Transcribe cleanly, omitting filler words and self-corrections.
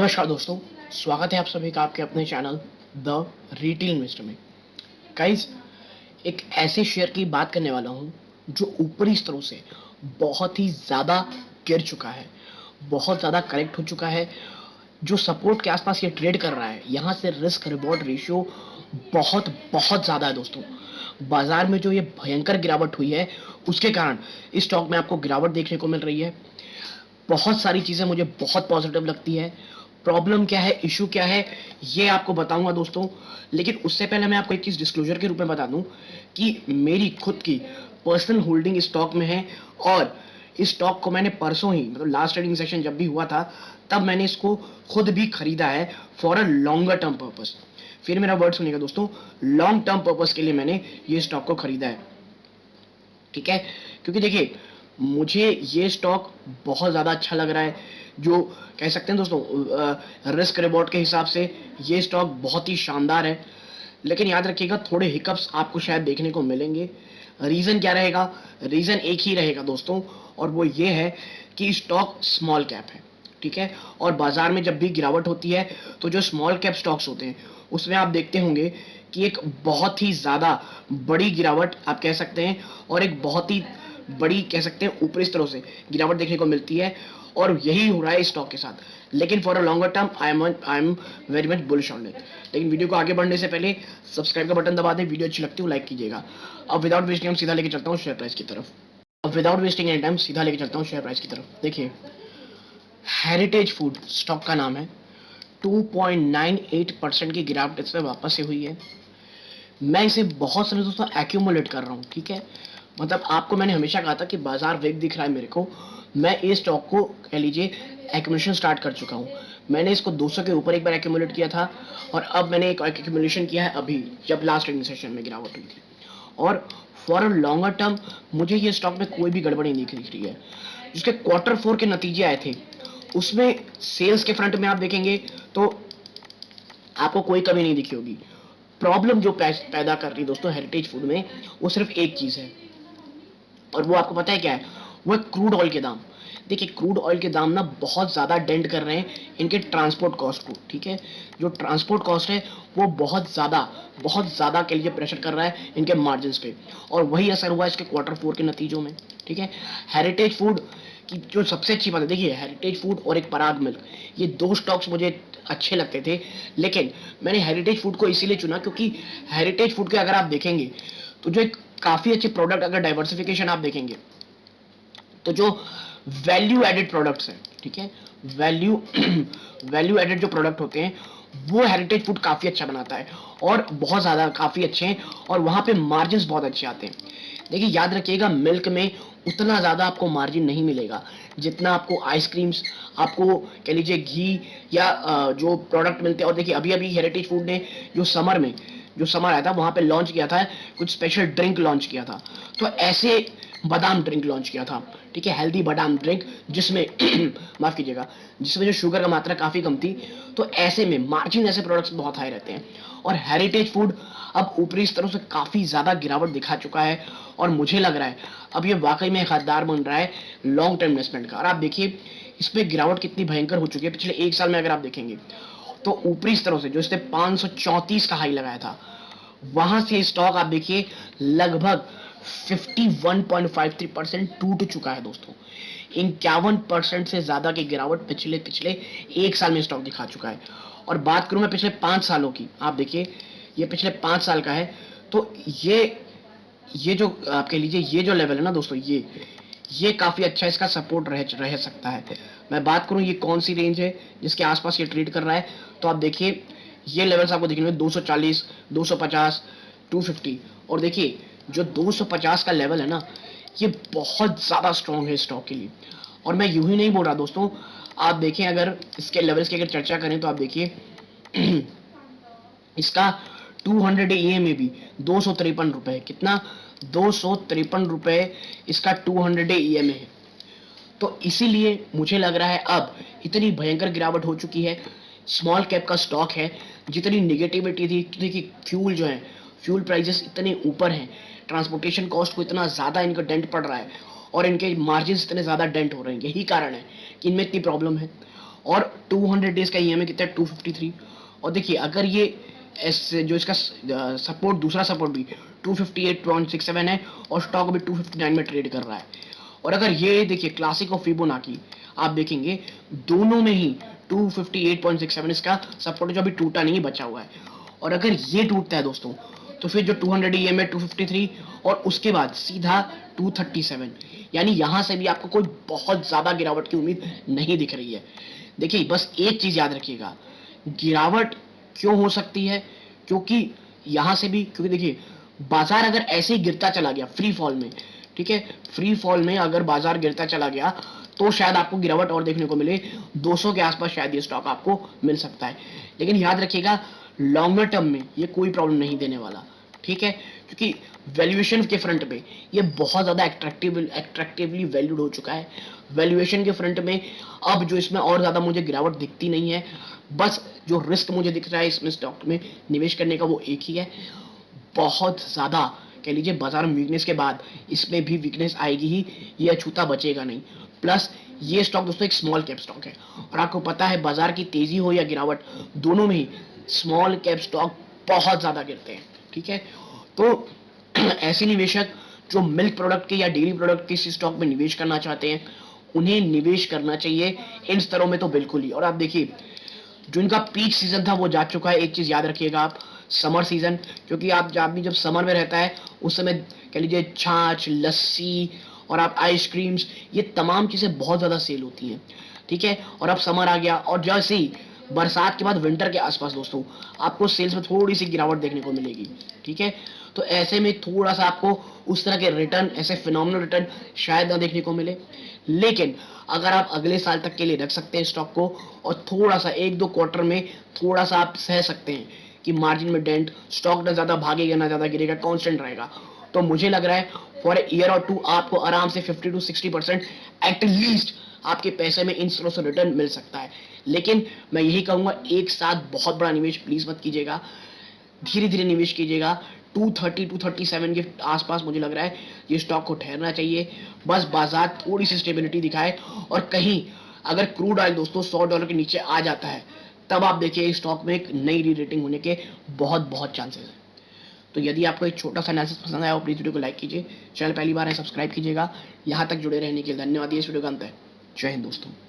नमस्कार दोस्तों, स्वागत है आप सभी का आपके अपने चैनल द रिटेल इन्वेस्टर में। गाइस, एक ऐसे शेयर की बात करने वाला हूं जो ऊपरी स्तरों से बहुत ही ज़्यादा गिर चुका है, बहुत ज़्यादा करेक्ट हो चुका है। जो सपोर्ट के आसपास ये ट्रेड कर रहा है, यहाँ से रिस्क रिवॉर्ड रेशियो बहुत बहुत ज़्यादा है दोस्तों। बाजार में जो ये भयंकर गिरावट हुई है, उसके कारण इस स्टॉक में आपको गिरावट देखने को मिल रही है। बहुत सारी चीज़ें मुझे बहुत पॉजिटिव लगती है। प्रॉब्लम क्या है, इशू क्या है, ये आपको बताऊंगा दोस्तों। लेकिन उससे पहले मैं आपको एक चीज़ डिस्क्लोजर के रूप में बता दूं कि मेरी खुद की पर्सनल होल्डिंग स्टॉक में है और इस स्टॉक को मैंने परसों ही, मतलब लास्ट ट्रेडिंग सेशन जब भी हुआ था, तब मैंने इसको खुद भी खरीदा है for a longer term purpose. फिर मेरा वर्ड सुनिएगा दोस्तों, लॉन्ग टर्म पर्पस के लिए मैंने ये स्टॉक को खरीदा है, ठीक है। क्योंकि देखिए, मुझे ये स्टॉक बहुत ज़्यादा अच्छा लग रहा है। जो कह सकते हैं दोस्तों, रिस्क रिवॉर्ड के हिसाब से ये स्टॉक बहुत ही शानदार है। लेकिन याद रखिएगा, थोड़े हिकअप्स आपको शायद देखने को मिलेंगे। रीज़न क्या रहेगा? रीज़न एक ही रहेगा दोस्तों, और वो ये है कि स्टॉक स्मॉल कैप है, ठीक है। और बाजार में जब भी गिरावट होती है तो जो स्मॉल कैप स्टॉक्स होते हैं उसमें आप देखते होंगे कि एक बहुत ही ज़्यादा बड़ी गिरावट आप कह सकते हैं, और एक बहुत ही बड़ी कह सकते हैं ऊपरी स्तरों से गिरावट देखने को मिलती है। और यही हो रहा है स्टॉक के साथ। लेकिन for a longer term I am very much bullish on it. लेकिन वीडियो को आगे बढ़ने से पहले सब्सक्राइब का बटन दबा दें, वीडियो अच्छी लगती है लाइक कीजिएगा। अब विदाउट वेस्टिंग टाइम सीधा लेके चलता हूँ शेयर प्राइस की तरफ। देखिए, हेरिटेज फूड स्टॉक का नाम है। 2.98% की गिरावट इसमें वापस से हुई है। मैं इसे बहुत समय दोस्तों एक्यूमुलेट कर रहा हूँ, ठीक है। मतलब आपको मैंने हमेशा कहा था कि बाजार वीक दिख रहा है मेरे को, मैं इस स्टॉक को कह लीजिए एक्यूमुलेशन स्टार्ट कर चुका हूँ। मैंने इसको 200 के ऊपर एक बार एक्यूमुलेट किया था, और अब मैंने एक एक्यूमुलेशन किया है अभी, जब लास्ट ट्रेडिंग सेशन में गिरावट हुई थी। और फॉर अ लॉन्गर टर्म मुझे ये स्टॉक में कोई भी गड़बड़ी नहीं दिख रही है। जिसके क्वार्टर 4 के नतीजे आए थे, उसमें सेल्स के फ्रंट में आप देखेंगे तो आपको कोई कमी नहीं दिखी होगी। प्रॉब्लम जो पैदा कर रही है दोस्तों हेरिटेज फूड में, वो सिर्फ एक चीज़ है, और वो आपको पता है क्या है? वो है क्रूड ऑयल के दाम। देखिए, क्रूड ऑयल के दाम ना बहुत ज़्यादा डेंट कर रहे हैं इनके ट्रांसपोर्ट कॉस्ट को, ठीक है। जो ट्रांसपोर्ट कॉस्ट है वो बहुत ज़्यादा के लिए प्रेशर कर रहा है इनके मार्जिन पे, और वही असर हुआ इसके क्वार्टर 4 के नतीजों में, ठीक है। हेरिटेज फूड की जो सबसे अच्छी बात है, देखिए, हेरिटेज फूड और एक पराग मिल्क, ये दो स्टॉक्स मुझे अच्छे लगते थे। लेकिन मैंने हेरिटेज फूड को इसीलिए चुना क्योंकि हेरिटेज फूड के अगर आप देखेंगे तो जो एक काफ़ी अच्छे प्रोडक्ट, अगर डाइवर्सिफिकेशन आप देखेंगे तो जो वैल्यू एडेड प्रोडक्ट्स हैं, ठीक है, वैल्यू वैल्यू एडेड जो प्रोडक्ट होते हैं वो हेरिटेज फूड काफ़ी अच्छा बनाता है, और बहुत ज़्यादा काफ़ी अच्छे हैं, और वहाँ पे मार्जिन बहुत अच्छे आते हैं। देखिए, याद रखिएगा, मिल्क में उतना ज़्यादा आपको मार्जिन नहीं मिलेगा जितना आपको आइसक्रीम्स, आपको कह लीजिए घी, या जो प्रोडक्ट मिलते हैं। और देखिए, अभी अभी हेरिटेज फूड ने जो समर आया था वहाँ पे लॉन्च किया था, कुछ स्पेशल ड्रिंक लॉन्च किया था। तो ऐसे बादाम ड्रिंक लॉन्च किया था, ठीक है, हेल्दी बादाम ड्रिंक, जिसमें माफ़ कीजिएगा, जिसमें जो शुगर का मात्रा काफ़ी कम थी। तो ऐसे में मार्जिन ऐसे प्रोडक्ट्स बहुत हाई रहते हैं, और हेरिटेज फूड अब ऊपरी स्तरों से काफ़ी ज़्यादा गिरावट दिखा चुका है, और मुझे लग रहा है अब ये वाकई में हकदार बन रहा है लॉन्ग टर्म इन्वेस्टमेंट का। और आप देखिए, इस पर गिरावट कितनी भयंकर हो चुकी है पिछले एक साल में। अगर आप देखेंगे तो ऊपरी स्तरों से जो इसने 534 का हाई लगाया था, वहां से स्टॉक आप देखिए लगभग 51.53% टूट चुका है दोस्तों। 51% से ज्यादा की गिरावट पिछले पिछले एक साल में स्टॉक दिखा चुका है। और बात करूं मैं पिछले 5 सालों की, आप देखिए, ये पिछले 5 साल का है। तो ये जो आप कह लीजिए, ये जो लेवल है ना दोस्तों, ये काफी अच्छा इसका सपोर्ट रह सकता है। मैं बात करूं ये कौन सी रेंज है जिसके आसपास ये ट्रेड कर रहा है, तो आप देखिए, ये लेवल्स आपको दिखेंगे 240, 250, 250। और देखिए, जो 250 का लेवल है ना, ये बहुत ज़्यादा स्ट्रॉन्ग है स्टॉक के लिए। और मैं यूं ही नहीं बोल रहा दोस्तों, आप देखें, अगर इसके लेवल्स की अगर चर्चा करें तो आप देखिए इसका 200 ए में भी 253 रुपए, कितना, 253 रुपए इसका 200 ए में है। तो इसीलिए मुझे लग रहा है अब इतनी भयंकर गिरावट हो चुकी है, स्मॉल कैप का स्टॉक है, जितनी निगेटिविटी थी, देखिए फ्यूल जो है, फ्यूल प्राइसेस इतने ऊपर हैं, ट्रांसपोर्टेशन कॉस्ट को इतना ज़्यादा इनका डेंट पड़ रहा है, और इनके मार्जिन इतने ज़्यादा डेंट हो रहे हैं। यही कारण है कि इनमें इतनी प्रॉब्लम है। और 200 डेज का ईएमए कितना है 253। और देखिए अगर ये जो इसका सपोर्ट दूसरा सपोर्ट भी 258.67 है और स्टॉक भी 259 में ट्रेड कर रहा है। और अगर ये देखिए क्लासिक और फिबोनाची आप देखेंगे दोनों में ही 258.67 इसका सपोर्ट जो अभी टूटा नहीं बचा हुआ है। और अगर ये टूटता है दोस्तों तो फिर जो 200 ईएमए 253 और उसके बाद सीधा 237, यानी यहां से भी आपको कोई बहुत ज्यादा गिरावट की उम्मीद नहीं दिख रही है। देखिए बस एक चीज याद रखिएगा, गिरावट क्यों हो सकती है, क्योंकि यहां से भी, क्योंकि देखिए बाजार अगर ऐसे ही गिरता चला गया फ्री फॉल में, ठीक है, फ्री फॉल में अगर बाजार गिरता चला गया तो शायद आपको गिरावट और देखने को मिले, 200 के आसपास शायद ये स्टॉक आपको मिल सकता है। लेकिन याद रखिएगा लॉन्गर टर्म में ये कोई प्रॉब्लम नहीं देने वाला, ठीक है, क्योंकि वैल्यूएशन के फ्रंट पे ये बहुत ज्यादा एट्रैक्टिवली वैल्यूड हो चुका है। वैल्यूएशन के फ्रंट में अब जो इसमें और ज्यादा मुझे गिरावट दिखती नहीं है, बस जो रिस्क मुझे दिख रहा है इसमें स्टॉक में निवेश करने का वो एक ही है। बहुत ज्यादा कह लीजिए बाजार में वीकनेस के बाद इसमें भी वीकनेस आएगी ही, ये अछूता बचेगा नहीं। प्लस ये स्टॉक दोस्तों एक स्मॉल कैप स्टॉक है और आपको पता है बाजार की तेजी हो या गिरावट दोनों में ही स्मॉल कैप स्टॉक बहुत ज्यादा गिरते हैं, ठीक है। तो ऐसे निवेशक जो मिल्क प्रोडक्ट के या डेयरी प्रोडक्ट के इस स्टॉक में निवेश करना चाहते हैं उन्हें निवेश करना चाहिए, इन स्तरों में तो बिल्कुल ही। और आप देखिए जो इनका पीक सीजन था वो जा चुका है। एक चीज याद रखिएगा आप, समर सीजन, क्योंकि आप आदमी जब समर में रहता है उस समय कह लीजिए छाछ, लस्सी और आप आइसक्रीम्स, ये तमाम चीजें बहुत ज्यादा सेल होती हैं, ठीक है। और अब समर आ गया और जैसे ही बरसात के बाद विंटर के आसपास दोस्तों आपको सेल्स में थोड़ी सी गिरावट देखने को मिलेगी, ठीक है। तो ऐसे में थोड़ा सा आपको उस तरह के रिटर्न, ऐसे फिनोमिनल रिटर्न शायद ना देखने को मिले। लेकिन अगर आप अगले साल तक के लिए रख सकते हैं स्टॉक को और थोड़ा सा 1-2 क्वार्टर में थोड़ा सा आप सह सकते हैं कि मार्जिन में डेंट, स्टॉक ना ज्यादा भागेगा ना ज्यादा गिरेगा, कांस्टेंट रहेगा, तो मुझे लग रहा है फॉर ईयर और 2 आपको आराम से 50 to 60% एटलीस्ट आपके पैसे में इन स्रोत से रिटर्न मिल सकता है। लेकिन मैं यही कहूंगा एक साथ बहुत बड़ा निवेश प्लीज मत कीजिएगा, धीरे धीरे निवेश कीजिएगा। 230-237 के आसपास मुझे लग रहा है ये स्टॉक को ठहरना चाहिए, बस बाजार थोड़ी सी स्टेबिलिटी दिखाए। और कहीं अगर क्रूड ऑयल दोस्तों $100 के नीचे आ जाता है तब आप देखिए स्टॉक में एक नई री रेटिंग होने के बहुत बहुत चांसेस है। तो यदि आपको एक छोटा सा एनालिसिस पसंद आया हो प्लीज वीडियो को लाइक कीजिए, चैनल पहली बार है सब्सक्राइब कीजिएगा। यहाँ तक जुड़े रहने के लिए धन्यवाद। इस वीडियो का अंत है। जय हिंद दोस्तों।